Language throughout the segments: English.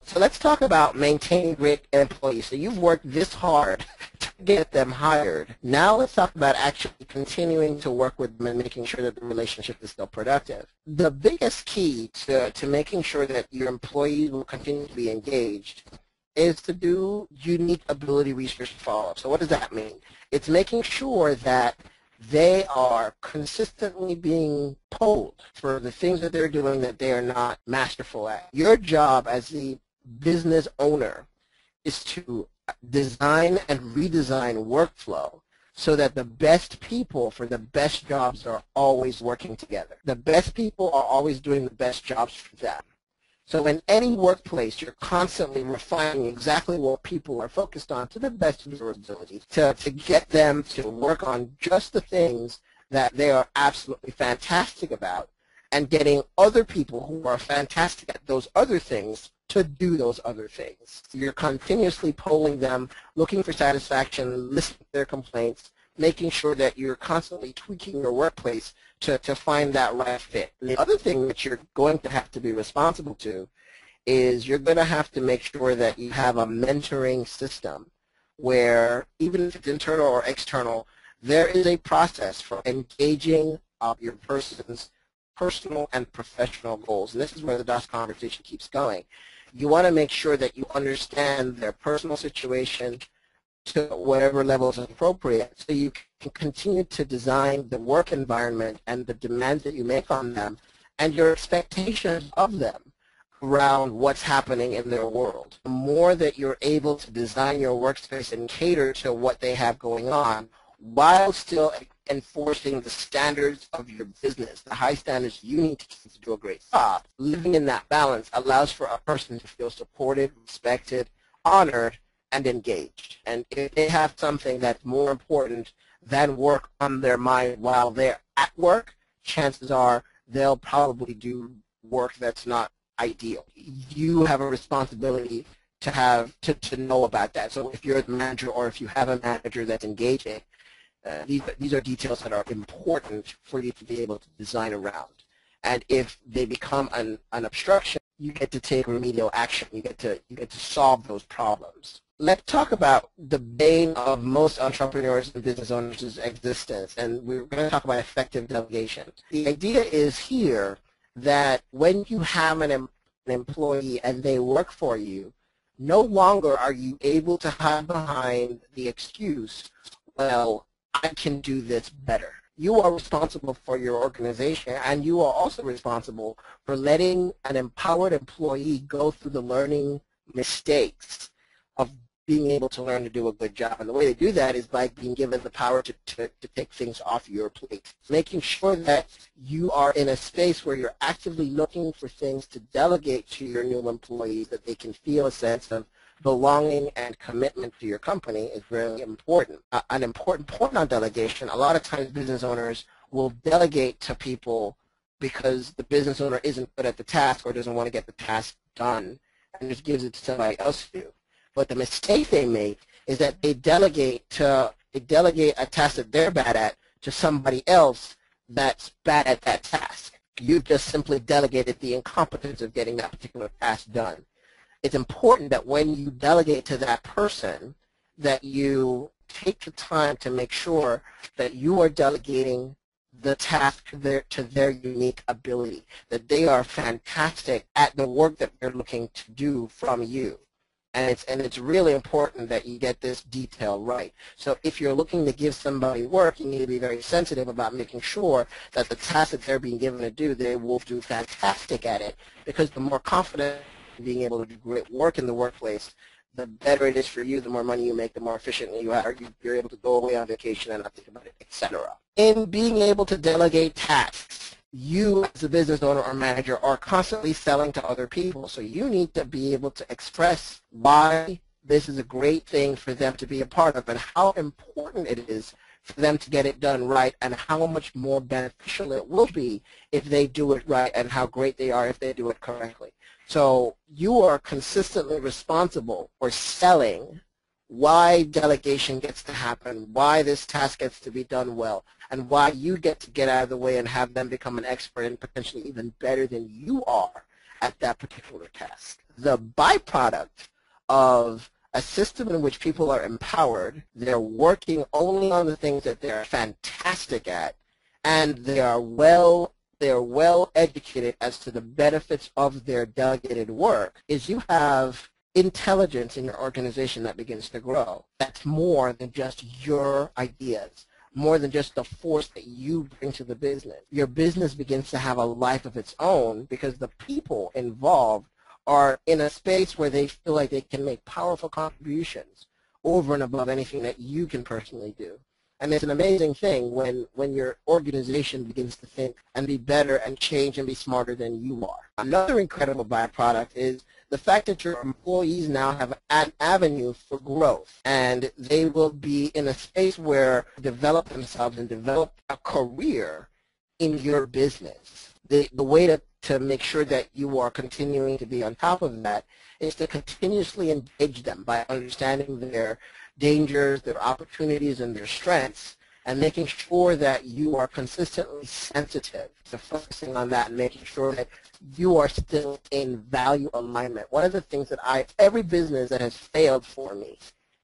So let's talk about maintaining great employees. So you've worked this hard to get them hired. Now let's talk about actually continuing to work with them and making sure that the relationship is still productive. The biggest key to making sure that your employees will continue to be engaged is to do unique ability research follow-up. So what does that mean? It's making sure that they are consistently being polled for the things that they're doing that they are not masterful at. Your job as the business owner is to design and redesign workflow so that the best people for the best jobs are always working together. The best people are always doing the best jobs for them. So in any workplace, you're constantly refining exactly what people are focused on to the best of your ability to get them to work on just the things that they are absolutely fantastic about, and getting other people who are fantastic at those other things to do those other things. You're continuously polling them, looking for satisfaction, listening to their complaints, making sure that you're constantly tweaking your workplace to find that right fit. The other thing that you're going to have to be responsible to is you're going to have to make sure that you have a mentoring system where, even if it's internal or external, there is a process for engaging your person's personal and professional goals. And this is where the DOS conversation keeps going. You want to make sure that you understand their personal situation to whatever level is appropriate, so you can continue to design the work environment and the demands that you make on them and your expectations of them around what's happening in their world. The more that you're able to design your workspace and cater to what they have going on while still enforcing the standards of your business, the high standards you need to do a great job, living in that balance allows for a person to feel supported, respected, honored, and engaged. And if they have something that's more important than work on their mind while they're at work, chances are they'll probably do work that's not ideal. You have a responsibility to know about that. So if you're the manager, or if you have a manager that's engaging, these are details that are important for you to be able to design around. And if they become an obstruction, you get to take remedial action. You get to solve those problems. Let's talk about the bane of most entrepreneurs and business owners' existence, and we're going to talk about effective delegation. The idea is here that when you have an employee and they work for you, no longer are you able to hide behind the excuse, well, I can do this better. You are responsible for your organization, and you are also responsible for letting an empowered employee go through the learning mistakes of being able to learn to do a good job. And the way they do that is by being given the power to take things off your plate. Making sure that you are in a space where you're actively looking for things to delegate to your new employees, that they can feel a sense of belonging and commitment to your company, is really important. An important point on delegation: a lot of times business owners will delegate to people because the business owner isn't good at the task or doesn't want to get the task done and just gives it to somebody else to do. But the mistake they make is that they delegate a task that they're bad at to somebody else that's bad at that task. You've just simply delegated the incompetence of getting that particular task done. It's important that when you delegate to that person, that you take the time to make sure that you are delegating the task to their unique ability, that they are fantastic at the work that they're looking to do from you. And it's really important that you get this detail right. So if you're looking to give somebody work, you need to be very sensitive about making sure that the task that they're being given to do, they will do fantastic at it. Because the more confident being able to do great work in the workplace, the better it is for you, the more money you make, the more efficiently you are. You're able to go away on vacation and not think about it, etc. In being able to delegate tasks, you as a business owner or manager are constantly selling to other people. So you need to be able to express why this is a great thing for them to be a part of and how important it is for them to get it done right, and how much more beneficial it will be if they do it right, and how great they are if they do it correctly. So you are consistently responsible for selling why delegation gets to happen, why this task gets to be done well, and why you get to get out of the way and have them become an expert and potentially even better than you are at that particular task. The byproduct of a system in which people are empowered, they're working only on the things that they're fantastic at, and they're well educated as to the benefits of their delegated work, is you have intelligence in your organization that begins to grow. That's more than just your ideas, more than just the force that you bring to the business. Your business begins to have a life of its own because the people involved are in a space where they feel like they can make powerful contributions over and above anything that you can personally do. And it's an amazing thing when your organization begins to think and be better and change and be smarter than you are. Another incredible byproduct is the fact that your employees now have an avenue for growth, and they will be in a space where they develop themselves and develop a career in your business. The way to make sure that you are continuing to be on top of that is to continuously engage them by understanding their dangers, their opportunities, and their strengths, and making sure that you are consistently sensitive to focusing on that and making sure that you are still in value alignment. One of the things that every business that has failed for me,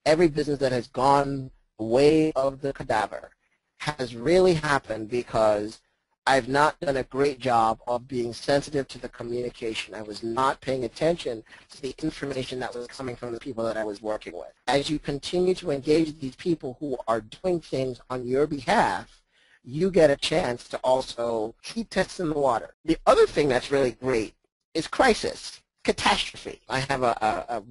every business that has gone the way of the cadaver, has really happened because I've not done a great job of being sensitive to the communication. I was not paying attention to the information that was coming from the people that I was working with. As you continue to engage these people who are doing things on your behalf, you get a chance to also keep testing the water. The other thing that's really great is crisis, catastrophe. I have a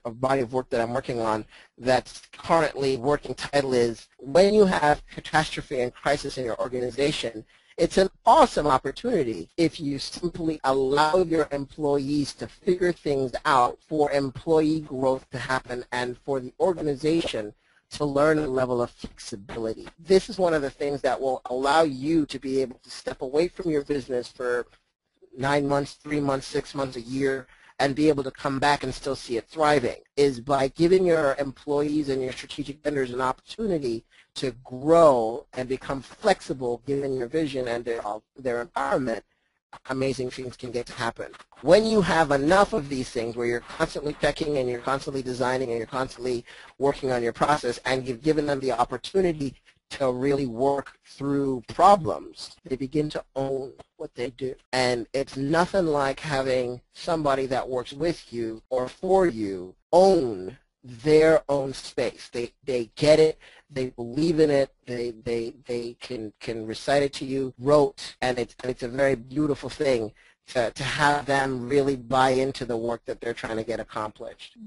body of work that I'm working on that's currently working title is When You Have Catastrophe and Crisis in Your Organization. It's an awesome opportunity if you simply allow your employees to figure things out for employee growth to happen and for the organization to learn a level of flexibility. This is one of the things that will allow you to be able to step away from your business for 9 months, 3 months, 6 months, a year, and be able to come back and still see it thriving, is by giving your employees and your strategic vendors an opportunity to grow and become flexible given your vision and their empowerment. Amazing things can get to happen. When you have enough of these things where you're constantly checking and you're constantly designing and you're constantly working on your process and you've given them the opportunity to really work through problems, they begin to own what they do. And it's nothing like having somebody that works with you or for you own their own space. They get it, they believe in it, they can recite it to you rote, and it's a very beautiful thing to have them really buy into the work that they're trying to get accomplished.